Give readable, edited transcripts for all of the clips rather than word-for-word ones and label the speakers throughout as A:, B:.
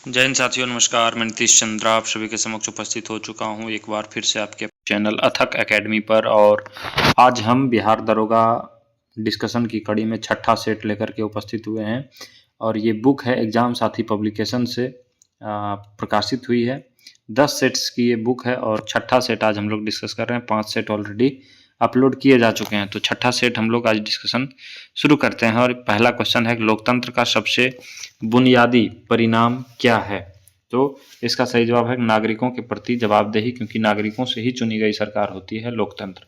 A: जय हिंद साथियों, नमस्कार। मैं नीतीश चंद्रा आप सभी के समक्ष उपस्थित हो चुका हूं एक बार फिर से आपके चैनल अथक एकेडमी पर। और आज हम बिहार दरोगा डिस्कशन की कड़ी में छठा सेट लेकर के उपस्थित हुए हैं। और ये बुक है एग्जाम साथी पब्लिकेशन से प्रकाशित हुई है। 10 सेट्स की ये बुक है और छठा सेट आज हम लोग डिस्कस कर रहे हैं। 5 सेट ऑलरेडी अपलोड किए जा चुके हैं, तो छठा सेट हम लोग आज डिस्कशन शुरू करते हैं। और पहला क्वेश्चन है, लोकतंत्र का सबसे बुनियादी परिणाम क्या है? तो इसका सही जवाब है नागरिकों के प्रति जवाबदेही, क्योंकि नागरिकों से ही चुनी गई सरकार होती है लोकतंत्र।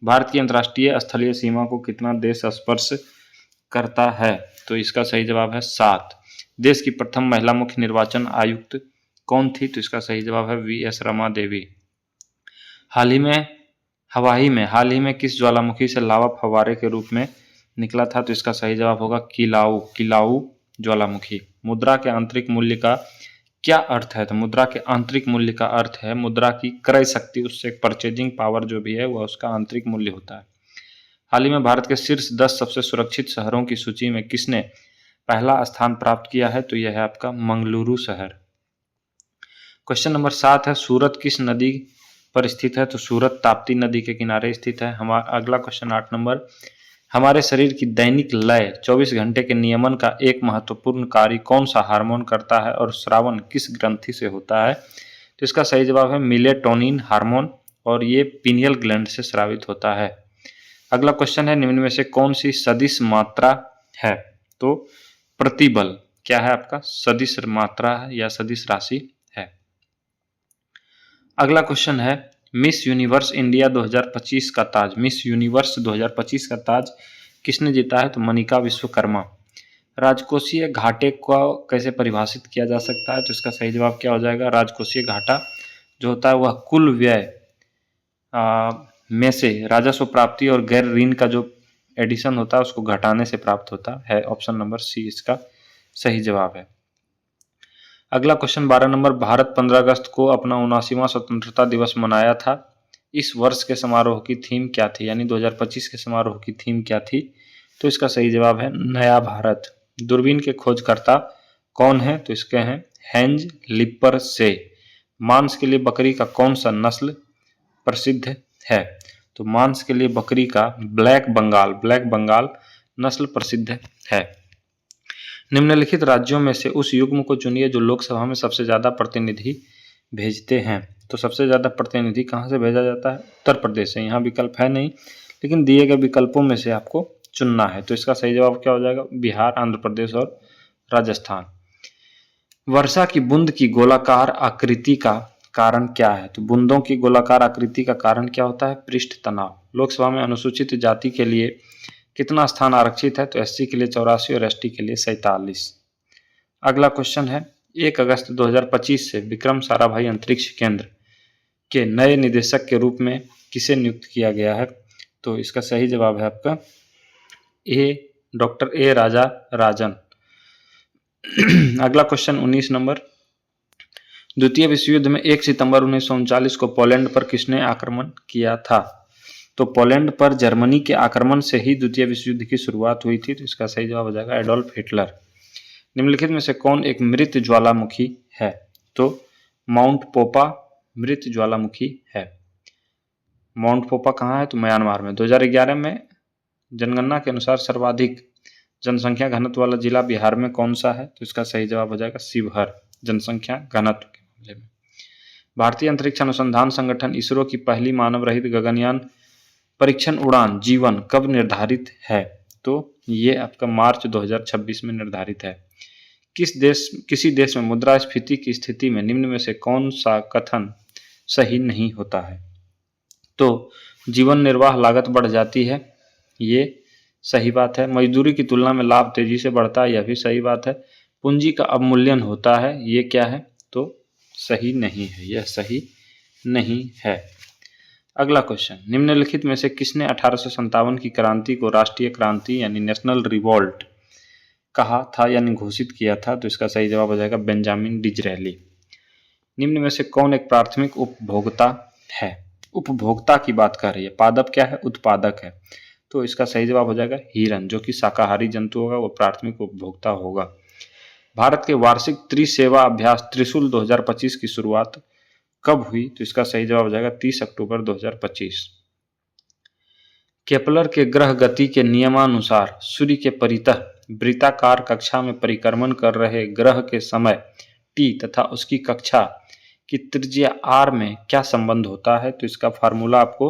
A: भारत की अंतर्राष्ट्रीय स्थलीय सीमा को कितना देश स्पर्श करता है? तो इसका सही जवाब है 7। देश की प्रथम महिला मुख्य निर्वाचन आयुक्त कौन थी? तो इसका सही जवाब है वी.एस. रमा देवी। हाल ही में किस ज्वालामुखी से लावा फव्वारे के रूप में निकला था? तो इसका सही जवाब होगा किलाऊ ज्वालामुखी। मुद्रा के आंतरिक मूल्य का क्या अर्थ है? तो मुद्रा के आंतरिक मूल्य का अर्थ है मुद्रा की क्रय शक्ति, उससे परचेजिंग पावर जो भी है वह उसका आंतरिक मूल्य होता है। हाल ही में भारत के शीर्ष 10 सबसे सुरक्षित शहरों की सूची में किसने पहला स्थान प्राप्त किया है? तो यह है आपका मंगलुरु शहर। क्वेश्चन नंबर 7 है, सूरत किस नदी पर स्थित है? तो सूरत ताप्ती नदी के किनारे स्थित है। हमारा अगला क्वेश्चन 8 नंबर, हमारे शरीर की दैनिक लय 24 घंटे के नियमन का एक महत्वपूर्ण कार्य कौन सा हार्मोन करता है और स्रावन किस ग्रंथि से होता है? तो इसका सही जवाब है मेलेटोनिन हार्मोन, और ये पीनियल ग्लैंड से स्रावित होता है। अगला क्वेश्चन है, निम्न में से कौन सी सदिश मात्रा है? तो प्रतिबल क्या है आपका? सदिश मात्रा है या सदिश राशि है। अगला क्वेश्चन है, मिस यूनिवर्स इंडिया 2025 का ताज, मिस यूनिवर्स 2025 का ताज किसने जीता है? तो मनिका विश्वकर्मा। राजकोषीय घाटे को कैसे परिभाषित किया जा सकता है? तो इसका सही जवाब क्या हो जाएगा? राजकोषीय घाटा जो होता है वह कुल व्यय में से राजस्व प्राप्ति और गैर ऋण का जो एडिशन होता है उसको घटाने से प्राप्त होता है। ऑप्शन नंबर सी इसका सही जवाब है। अगला क्वेश्चन 12 नंबर, भारत 15 अगस्त को अपना 79वां स्वतंत्रता दिवस मनाया था। इस वर्ष के समारोह की थीम क्या थी? यानी 2025 के समारोह की थीम क्या थी? तो इसका सही जवाब है नया भारत। दूरबीन के खोजकर्ता कौन है? तो इसके हैं हेंज लिपर से। मांस के लिए बकरी का कौन सा नस्ल प्रसिद्ध है? तो मांस के लिए बकरी का ब्लैक बंगाल नस्ल प्रसिद्ध है। निम्नलिखित राज्यों में से उस युग्म को चुनिए जो लोकसभा में सबसे ज्यादा प्रतिनिधि भेजते हैं। तो सबसे ज्यादा प्रतिनिधि कहां से भेजा जाता है? उत्तर प्रदेश से। यहाँ विकल्प है नहीं, लेकिन दिए गए विकल्पों में से आपको चुनना है। तो इसका सही जवाब क्या हो जाएगा? बिहार, आंध्र प्रदेश और राजस्थान। वर्षा की बूंद की गोलाकार आकृति का कारण क्या है? तो बूंदों की गोलाकार आकृति का कारण क्या होता है? पृष्ठ तनाव। लोकसभा में अनुसूचित जाति के लिए कितना स्थान आरक्षित है? तो एससी के लिए 84 और एसटी के लिए 47। अगला क्वेश्चन है, 1 अगस्त 2025 से विक्रम साराभाई अंतरिक्ष केंद्र के नए निदेशक के रूप में किसे नियुक्त किया गया है? तो इसका सही जवाब है आपका डॉक्टर ए राजा राजन। अगला क्वेश्चन 19 नंबर, द्वितीय विश्व युद्ध में 1 सितंबर 1939 को पोलैंड पर किसने आक्रमण किया था? तो पोलैंड पर जर्मनी के आक्रमण से ही द्वितीय विश्व युद्ध की शुरुआत हुई थी। तो इसका सही जवाब हो जाएगा एडोल्फ हिटलर। निम्नलिखित में से कौन एक मृत ज्वालामुखी है? तो माउंट पोपा मृत ज्वालामुखी है। माउंट पोपा कहाँ है? तो म्यांमार में। 2011 में जनगणना के अनुसार सर्वाधिक जनसंख्या घनत्व वाला जिला बिहार में कौन सा है? तो इसका सही जवाब हो जाएगा शिवहर, जनसंख्या घनत्व के मामले में। भारतीय अंतरिक्ष अनुसंधान संगठन इसरो की पहली मानव रहित गगनयान परीक्षण उड़ान जीवन कब निर्धारित है? तो ये आपका मार्च 2026 में निर्धारित है। किसी देश में मुद्रास्फीति की स्थिति में निम्न में से कौन सा कथन सही नहीं होता है? तो जीवन निर्वाह लागत बढ़ जाती है, ये सही बात है। मजदूरी की तुलना में लाभ तेजी से बढ़ता है, यह भी सही बात है। पूंजी का अवमूल्यन होता है, ये क्या है? तो सही नहीं है, यह सही नहीं है। अगला क्वेश्चन, निम्नलिखित में से किसने 1857 की क्रांति को राष्ट्रीय क्रांति यानी नेशनल रिवॉल्ट कहा था यानी घोषित किया था? तो इसका सही जवाब हो जाएगा बेंजामिन डिजरेली। निम्न में से कौन एक प्राथमिक उपभोक्ता है? उपभोक्ता की बात कर रही है, पादप क्या है? उत्पादक है। तो इसका सही जवाब हो जाएगा हिरन, जो कि शाकाहारी जंतु होगा वो प्राथमिक उपभोक्ता होगा। भारत के वार्षिक त्रिसेवा अभ्यास त्रिशूल 2025 की शुरुआत कब हुई? तो इसका सही जवाब हो जाएगा 30 अक्टूबर 2025। केपलर के ग्रह गति के नियमानुसार सूर्य के परितः वृत्ताकार कक्षा में परिक्रमण कर रहे ग्रह के समय t तथा उसकी कक्षा की त्रिज्या r में क्या संबंध होता है? तो इसका फार्मूला आपको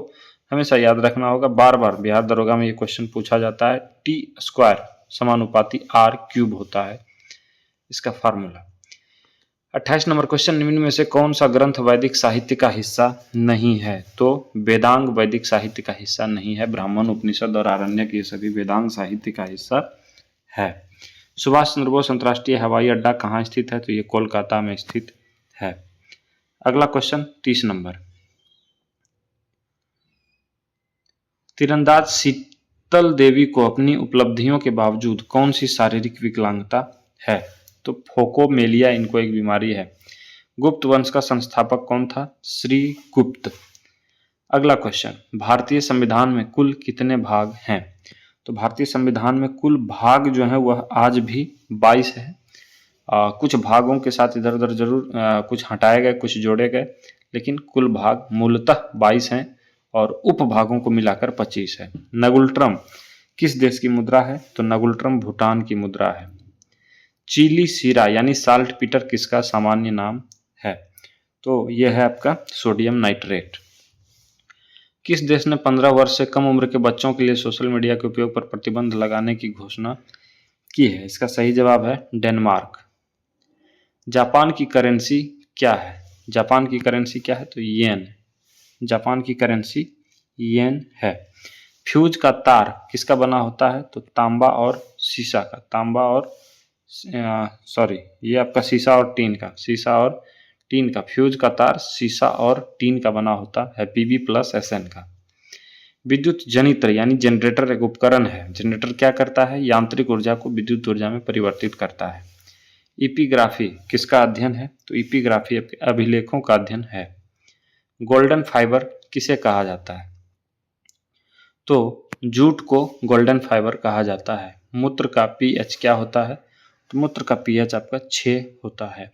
A: हमेशा याद रखना होगा, बार बार बिहार दरोगा में ये क्वेश्चन पूछा जाता है। टी स्क्वायर समानुपाती r क्यूब होता है इसका फार्मूला। 28 नंबर क्वेश्चन, निम्न में से कौन सा ग्रंथ वैदिक साहित्य का हिस्सा नहीं है? तो वेदांग वैदिक साहित्य का हिस्सा नहीं है। ब्राह्मण, उपनिषद और आरण्यक ये सभी वेदांग साहित्य का हिस्सा है। सुभाष चंद्र बोस अंतर्राष्ट्रीय हवाई अड्डा कहाँ स्थित है? तो ये कोलकाता में स्थित है। अगला क्वेश्चन 30 नंबर, तीरंदाज शीतल देवी को अपनी उपलब्धियों के बावजूद कौन सी शारीरिक विकलांगता है? तो फोकोमेलिया इनको एक बीमारी है। गुप्त वंश का संस्थापक कौन था? श्री गुप्त। अगला क्वेश्चन, भारतीय संविधान में कुल कितने भाग हैं? तो भारतीय संविधान में कुल भाग जो है वह आज भी 22 है। कुछ भागों के साथ इधर उधर जरूर कुछ हटाए गए, कुछ जोड़े गए, लेकिन कुल भाग मूलतः 22 हैं और उपभागों को मिलाकर 25 है। नगुल्ट्रम किस देश की मुद्रा है? तो नगुल्ट्रम भूटान की मुद्रा है। चीली सीरा यानी साल्ट पीटर किसका सामान्य नाम है? तो यह है आपका सोडियम नाइट्रेट। किस देश ने 15 वर्ष से कम उम्र के बच्चों के लिए सोशल मीडिया के उपयोग पर प्रतिबंध लगाने की घोषणा की है? इसका सही जवाब है डेनमार्क। जापान की करेंसी क्या है? जापान की करेंसी क्या है? तो येन। जापान की करेंसी येन है। फ्यूज का तार किसका बना होता है? तो तांबा और सीसा का। तांबा और ये आपका सीसा और टीन का। सीसा और टीन का फ्यूज का तार सीसा और टीन का बना होता है, Pb+Sn का। विद्युत जनित्र यानी जनरेटर एक उपकरण है। जनरेटर क्या करता है? यांत्रिक ऊर्जा को विद्युत ऊर्जा में परिवर्तित करता है। इपिग्राफी किसका अध्ययन है? तो इपिग्राफी अभिलेखों का अध्ययन है। गोल्डन फाइबर किसे कहा जाता है? तो जूट को गोल्डन फाइबर कहा जाता है। मूत्र का pH क्या होता है? तो मूत्र का pH आपका 6 होता है।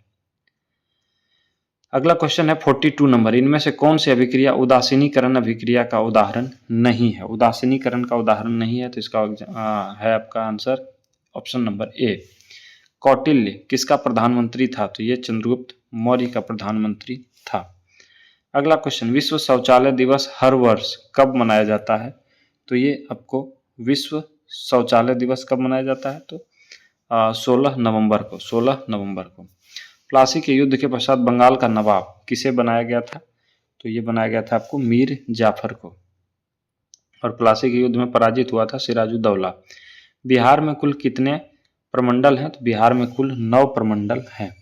A: अगला क्वेश्चन है 42 नंबर, इनमें से कौन सी अभिक्रिया उदासीनीकरण अभिक्रिया का उदाहरण नहीं है? उदासीनीकरण का उदाहरण नहीं है, तो इसका है आपका answer option number A. Kautilya किसका प्रधानमंत्री था? तो ये चंद्रगुप्त मौर्य का प्रधानमंत्री था। अगला क्वेश्चन, विश्व शौचालय दिवस हर वर्ष कब मनाया जाता है? तो ये आपको विश्व शौचालय दिवस कब मनाया जाता है? तो 16 नवंबर को। 16 नवंबर को। प्लासी के युद्ध के पश्चात बंगाल का नवाब किसे बनाया गया था? तो ये बनाया गया था आपको मीर जाफर को। और प्लासी के युद्ध में पराजित हुआ था सिराजुद्दौला। बिहार में कुल कितने प्रमंडल हैं? तो बिहार में कुल 9 प्रमंडल हैं।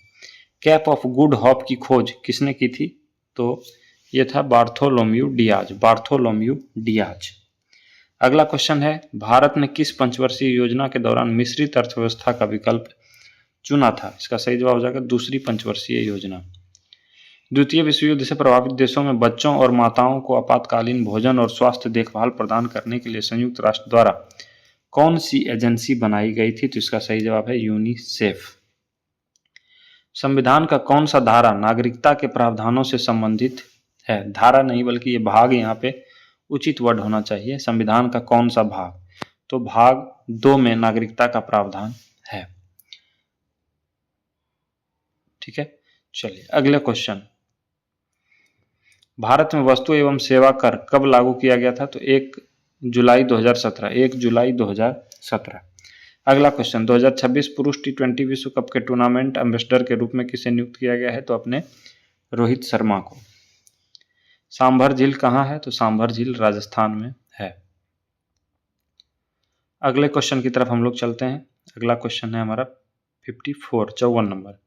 A: कैप ऑफ गुड होप की खोज किसने की थी? तो ये था बार्थोलोम्यू डियाज। Bartholomew Diaz. अगला क्वेश्चन है, भारत ने किस पंचवर्षीय योजना के दौरान मिश्रित अर्थव्यवस्था का विकल्प चुना था? इसका सही जवाब हो जाएगा दूसरी पंचवर्षीय योजना। द्वितीय विश्व युद्ध से प्रभावित देशों में बच्चों और माताओं को आपातकालीन भोजन और स्वास्थ्य देखभाल प्रदान करने के लिए संयुक्त राष्ट्र द्वारा कौन सी एजेंसी बनाई गई थी? तो इसका सही जवाब है यूनिसेफ। संविधान का कौन सा धारा नागरिकता के प्रावधानों से संबंधित है? धारा नहीं बल्कि ये भाग यहाँ पे उचित वर्ड होना चाहिए। संविधान का कौन सा भाग? तो भाग 2 में नागरिकता का प्रावधान है। ठीक है, चलिए अगले क्वेश्चन, भारत में वस्तु एवं सेवा कर कब लागू किया गया था? तो 1 जुलाई 2017। 1 जुलाई 2017। अगला क्वेश्चन, 2026 पुरुष T20 विश्व कप के टूर्नामेंट एम्बेसडर के रूप में किसे नियुक्त किया गया है? तो अपने रोहित शर्मा को। सांभर झील कहाँ है? तो सांभर झील राजस्थान में है। अगले क्वेश्चन की तरफ हम लोग चलते हैं। अगला क्वेश्चन है हमारा 54 नंबर,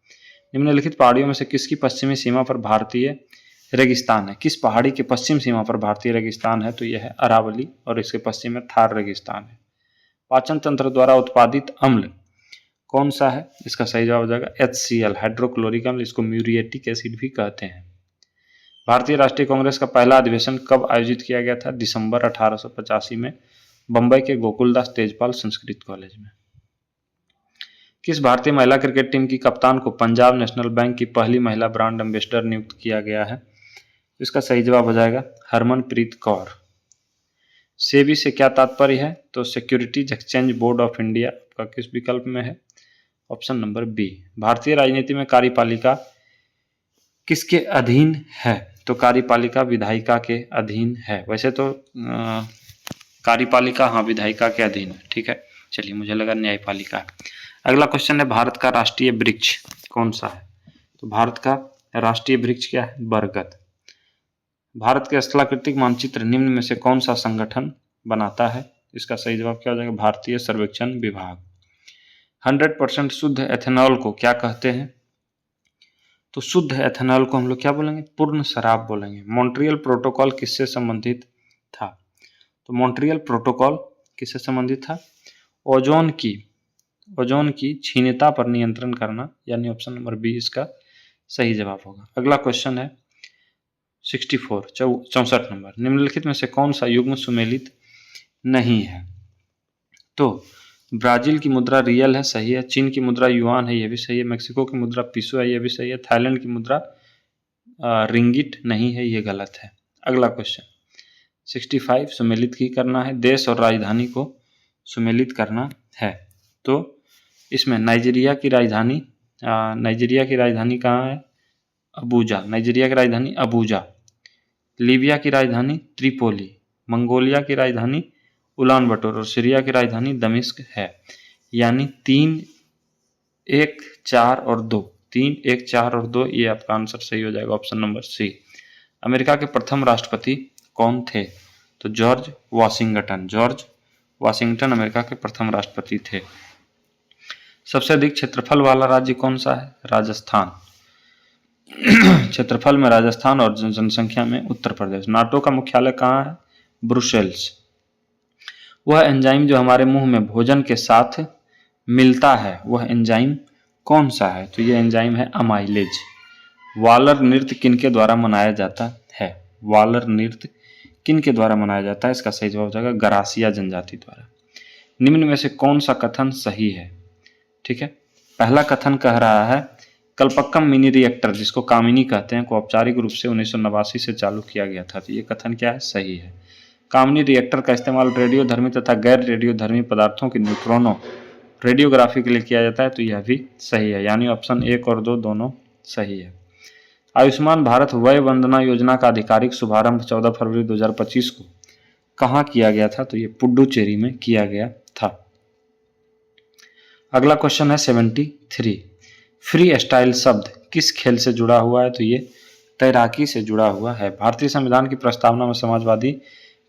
A: निम्नलिखित पहाड़ियों में से किसकी पश्चिमी सीमा पर भारतीय रेगिस्तान है? किस पहाड़ी के पश्चिम सीमा पर भारतीय रेगिस्तान है? तो यह है अरावली और इसके पश्चिम में थार रेगिस्तान है। पाचन तंत्र द्वारा उत्पादित अम्ल कौन सा है? इसका सही जवाब हो जाएगा HCl हाइड्रोक्लोरिक अम्ल, इसको म्यूरिएटिक एसिड भी कहते हैं। भारतीय राष्ट्रीय कांग्रेस का पहला अधिवेशन कब आयोजित किया गया था? दिसंबर 1885 में बंबई के गोकुलदास तेजपाल संस्कृत कॉलेज में। किस भारतीय महिला क्रिकेट टीम की कप्तान को पंजाब नेशनल बैंक की पहली महिला ब्रांड एम्बेसडर नियुक्त किया गया है? इसका सही जवाब हो जाएगा हरमनप्रीत कौर। सेबी से क्या तात्पर्य है? तो securities exchange board of India का किस विकल्प में है? Option number B. भारतीय राजनीति में कार्यपालिका किसके अधीन है? तो कार्यपालिका विधायिका के अधीन है। वैसे तो कार्यपालिका हाँ विधायिका के अधीन है, ठीक है। चलिए, मुझे लगा न्यायपालिका है। अगला क्वेश्चन है, भारत का राष्ट्रीय वृक्ष कौन सा है? तो भारत का राष्ट्रीय वृक्ष क्या है? बरगद। भारत के स्थलाकृतिक मानचित्र निम्न में से कौन सा संगठन बनाता है? इसका सही जवाब क्या हो जाएगा? भारतीय सर्वेक्षण विभाग। 100% शुद्ध एथेनॉल को क्या कहते हैं? तो शुद्ध एथेनॉल को हम लोग क्या बोलेंगे? पूर्ण शराब बोलेंगे। मॉन्ट्रियल प्रोटोकॉल किससे संबंधित था? तो मॉन्ट्रियल प्रोटोकॉल किससे संबंधित था? ओजोन की क्षीणता पर नियंत्रण करना, यानी ऑप्शन नंबर बी इसका सही जवाब होगा। अगला क्वेश्चन है 64 नंबर, निम्नलिखित में से कौन सा युग्म सुमेलित नहीं है? तो ब्राजील की मुद्रा रियल है, सही है। चीन की मुद्रा युआन है, यह भी सही है। मेक्सिको की मुद्रा पीसो है, यह भी सही है। थाईलैंड की मुद्रा रिंगिट नहीं है, यह गलत है। अगला क्वेश्चन 65 सुमेलित ही करना है, देश और राजधानी को सुमेलित करना है। तो इसमें नाइजीरिया की राजधानी कहाँ है? अबूजा। नाइजीरिया की राजधानी अबूजा। लीबिया की राजधानी त्रिपोली। मंगोलिया की राजधानी उलान बटोर और सीरिया की राजधानी दमिश्क है। यानी 3, 1, 4 और 2, 3, 1, 4 और 2, ये आपका आंसर सही हो जाएगा, ऑप्शन नंबर सी। अमेरिका के प्रथम राष्ट्रपति कौन थे? तो जॉर्ज वाशिंगटन अमेरिका के प्रथम राष्ट्रपति थे। सबसे अधिक क्षेत्रफल वाला राज्य कौन सा है? राजस्थान। क्षेत्रफल में राजस्थान और जनसंख्या में उत्तर प्रदेश। नाटो का मुख्यालय कहाँ है? ब्रुसेल्स। वह एंजाइम जो हमारे मुंह में भोजन के साथ मिलता है, वह एंजाइम कौन सा है? तो यह एंजाइम है अमाइलेज। वालर नृत्य किनके द्वारा मनाया जाता है? वालर नृत्य किनके द्वारा मनाया जाता है? इसका सही जवाब हो जाएगा गरासिया जनजाति द्वारा। निम्न में से कौन सा कथन सही है? ठीक है, पहला कथन कह रहा है कल्पक्कम मिनी रिएक्टर, जिसको कामिनी कहते हैं, को औपचारिक रूप से 1989 से चालू किया गया था। तो ये कथन क्या है? सही है। कामिनी रिएक्टर का इस्तेमाल रेडियोधर्मी तथा गैर रेडियोधर्मी पदार्थों की न्यूट्रॉनो रेडियोग्राफी के लिए किया जाता है। तो यह भी सही है, यानी ऑप्शन 1 और 2 दोनों सही है। आयुष्मान भारत वय वंदना योजना का आधिकारिक शुभारंभ 14 फरवरी 2025 को कहाँ किया गया था? तो ये पुडुचेरी में किया गया था। अगला क्वेश्चन है 73, फ्री स्टाइल शब्द किस खेल से जुड़ा हुआ है? तो ये तैराकी से जुड़ा हुआ है। भारतीय संविधान की प्रस्तावना में समाजवादी,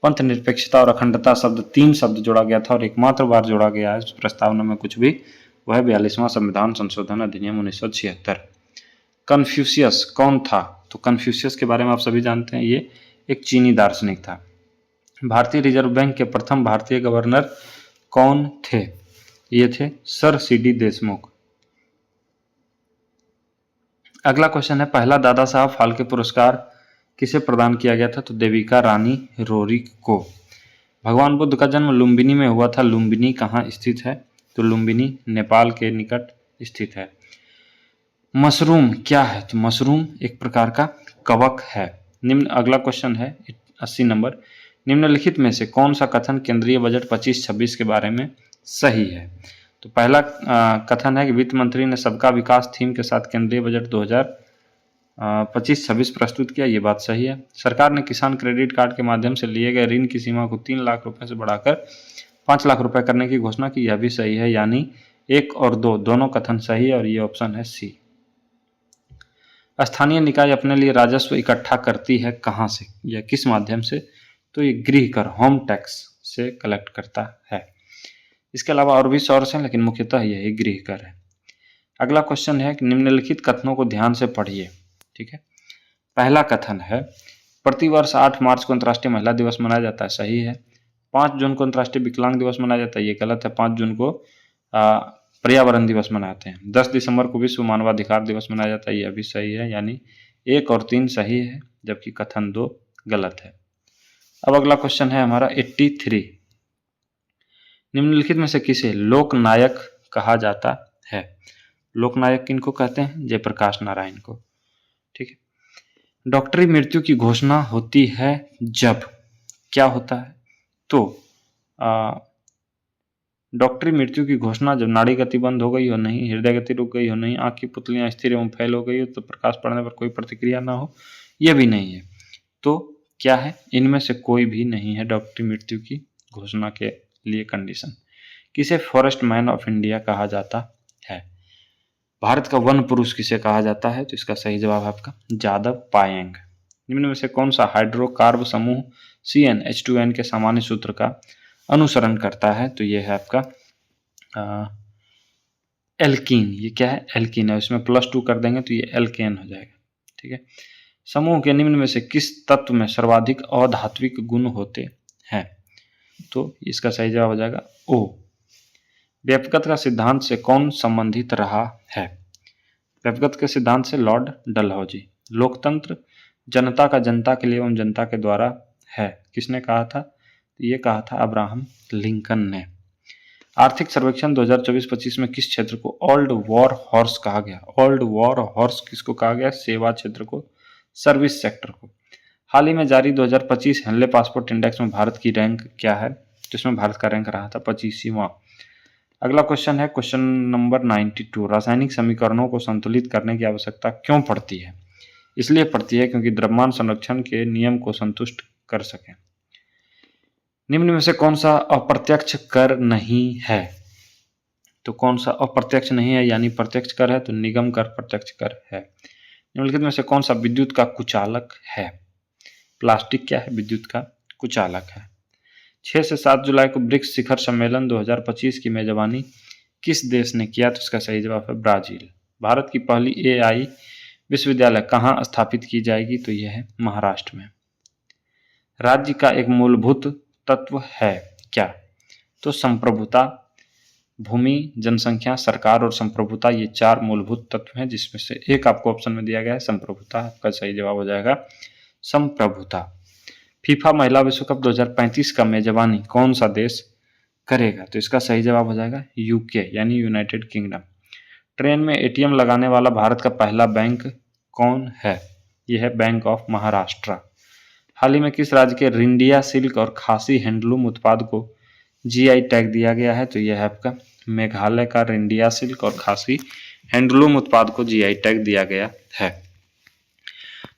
A: पंथ निरपेक्षता और अखंडता शब्द 3 शब्द जोड़ा गया था और एकमात्र बार जोड़ा गया है इस प्रस्तावना में कुछ भी, वह 42वां संविधान संशोधन अधिनियम 1976। कन्फ्यूशियस कौन था? तो कन्फ्यूशियस के बारे में आप सभी जानते हैं, ये एक चीनी दार्शनिक था। भारतीय रिजर्व बैंक के प्रथम भारतीय गवर्नर कौन थे? ये थे सर सीडी देशमुख। अगला क्वेश्चन है, पहला दादा साहब फाल्के पुरस्कार किसे प्रदान किया गया था? तो देविका रानी रोरिक को। भगवान बुद्ध का जन्म लुम्बिनी में हुआ था। लुम्बिनी कहाँ स्थित है? तो लुम्बिनी नेपाल के निकट स्थित है। मशरूम क्या है? तो मशरूम एक प्रकार का कवक है। अगला क्वेश्चन है 80 नंबर, निम्नलिखित में से कौन सा कथन केंद्रीय बजट 25-26 के बारे में सही है? तो पहला कथन है कि वित्त मंत्री ने सबका विकास थीम के साथ केंद्रीय बजट 2025-26 प्रस्तुत किया, ये बात सही है। सरकार ने किसान क्रेडिट कार्ड के माध्यम से लिए गए ऋण की सीमा को 3 लाख रुपए से बढ़ाकर 5 लाख रुपए करने की घोषणा की, यह भी सही है, यानी 1 और 2 दोनों कथन सही है और ये ऑप्शन है सी। स्थानीय निकाय अपने लिए राजस्व इकट्ठा करती है कहाँ से या किस माध्यम से? तो ये गृह कर, होम टैक्स से कलेक्ट करता है। इसके अलावा और भी सोर्स हैं, लेकिन मुख्यतः यही गृह कर है। अगला क्वेश्चन है कि निम्नलिखित कथनों को ध्यान से पढ़िए। ठीक है, पहला कथन है प्रतिवर्ष 8 मार्च को अंतर्राष्ट्रीय महिला दिवस मनाया जाता है, सही है। 5 जून को अंतर्राष्ट्रीय विकलांग दिवस मनाया जाता है, ये गलत है। 5 जून को पर्यावरण दिवस मनाते हैं। 10 दिसंबर को विश्व मानवाधिकार दिवस मनाया जाता है, यह भी सही है, यानी 1 और 3 सही है, जबकि कथन 2 गलत है। अब अगला क्वेश्चन है हमारा 83, निम्नलिखित में से किसे लोक नायक कहा जाता है। लोकनायक किनको कहते हैं? जयप्रकाश नारायण को। ठीक है। डॉक्टरी मृत्यु की घोषणा होती है जब क्या होता है? तो डॉक्टरी मृत्यु की घोषणा जब नाड़ी गति बंद हो गई हो नहीं, हृदय गति रुक गई हो नहीं, आंख की पुतलियां स्थिर एवं फैल हो गई हो, तो प्रकाश पड़ने पर कोई प्रतिक्रिया ना हो, यह भी नहीं है। तो क्या है? इनमें से कोई भी नहीं है डॉक्टरी मृत्यु की घोषणा के लिए कंडीशन। किसे फॉरेस्ट मैन ऑफ इंडिया कहा जाता है? भारत का वन पुरुष किसे कहा जाता है? तो इसका सही जवाब है आपका जादव पायेंग। निम्न में से कौन सा हाइड्रोकार्ब समूह CnH2n के सामान्य सूत्र का अनुसरण करता है? तो यह है आपका एल्कीन। ये क्या है? एल्कीन है। इसमें +2 कर देंगे तो ये एल्केन हो जाएगा। ठीक है। समूह के निम्न में से किस तत्व में सर्वाधिक अधात्विक गुण होते हैं? तो इसका सही जवाब हो जाएगा O। व्यापकता का सिद्धांत से कौन संबंधित रहा है? व्यापकता के सिद्धांत से लॉर्ड डलहौजी। लोकतंत्र जनता का जनता के लिए एवं जनता के द्वारा है, किसने कहा था? तो ये कहा था अब्राहम लिंकन ने। आर्थिक सर्वेक्षण 2024-25 में किस क्षेत्र को ओल्ड वॉर हॉर्स कहा गया? ओल्ड वॉर हॉर्स किसको कहा गया? सेवा क्षेत्र को, सर्विस सेक्टर को। हाल ही में जारी 2025 हेनले पासपोर्ट इंडेक्स में भारत की रैंक क्या है? जिसमें भारत का रैंक रहा था 25वां। अगला क्वेश्चन है क्वेश्चन नंबर 92। रासायनिक समीकरणों को संतुलित करने की आवश्यकता क्यों पड़ती है? इसलिए पड़ती है क्योंकि द्रव्यमान संरक्षण के नियम को संतुष्ट कर सके। निम्न में से कौन सा अप्रत्यक्ष कर नहीं है? तो कौन सा अप्रत्यक्ष नहीं है यानी प्रत्यक्ष कर है? तो निगम कर प्रत्यक्ष कर है। निम्नलिखित में से कौन सा विद्युत का कुचालक है? प्लास्टिक क्या है? विद्युत का कुचालक है। 6 से 7 जुलाई को ब्रिक्स शिखर सम्मेलन 2025 की मेजबानी किस देश ने किया? तो इसका सही जवाब है ब्राजील। भारत की पहली AI विश्वविद्यालय कहाँ स्थापित की जाएगी? तो यह है महाराष्ट्र में। राज्य का एक मूलभूत तत्व है क्या? तो संप्रभुता, भूमि, जनसंख्या, सरकार और संप्रभुता, ये 4 मूलभूत तत्व हैं, जिसमें से एक आपको ऑप्शन में दिया गया है संप्रभुता। आपका सही जवाब हो जाएगा संप्रभुता। फीफा महिला विश्व कप 2035 का मेजबानी कौन सा देश करेगा? तो इसका सही जवाब हो जाएगा UK यानी यूनाइटेड किंगडम। ट्रेन में ATM लगाने वाला भारत का पहला बैंक कौन है? यह है बैंक ऑफ महाराष्ट्र। हाल ही में किस राज्य के रिंडिया सिल्क और खासी हैंडलूम उत्पाद को GI टैग दिया गया है? तो यह है आपका मेघालय का रिंडिया सिल्क और खासी हैंडलूम उत्पाद को GI टैग दिया गया है।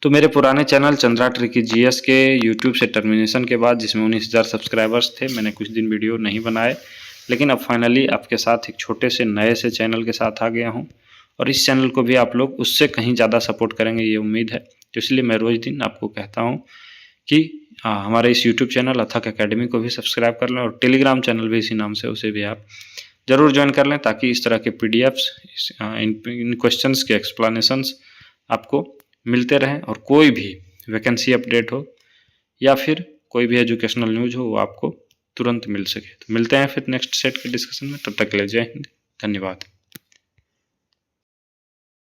A: तो मेरे पुराने चैनल चंद्रा ट्रिकी GS के YouTube से टर्मिनेशन के बाद, जिसमें 19,000 सब्सक्राइबर्स थे, मैंने कुछ दिन वीडियो नहीं बनाए, लेकिन अब फाइनली आपके साथ एक छोटे से नए से चैनल के साथ आ गया हूं, और इस चैनल को भी आप लोग उससे कहीं ज़्यादा सपोर्ट करेंगे, ये उम्मीद है। तो इसलिए मैं रोज़ दिन आपको कहता हूँ कि हमारे इस YouTube चैनल अथक एकेडमी को भी सब्सक्राइब कर लें, और टेलीग्राम चैनल भी इसी नाम से, उसे भी आप ज़रूर ज्वाइन कर लें, ताकि इस तरह के PDFs, इन क्वेश्चंस के एक्सप्लेनेशंस आपको मिलते रहें, और कोई भी वैकेंसी अपडेट हो या फिर कोई भी एजुकेशनल न्यूज़ हो, वो आपको तुरंत मिल सके। तो मिलते हैं फिर नेक्स्ट सेट के डिस्कशन में। तब तक के लिए जय हिंद, धन्यवाद।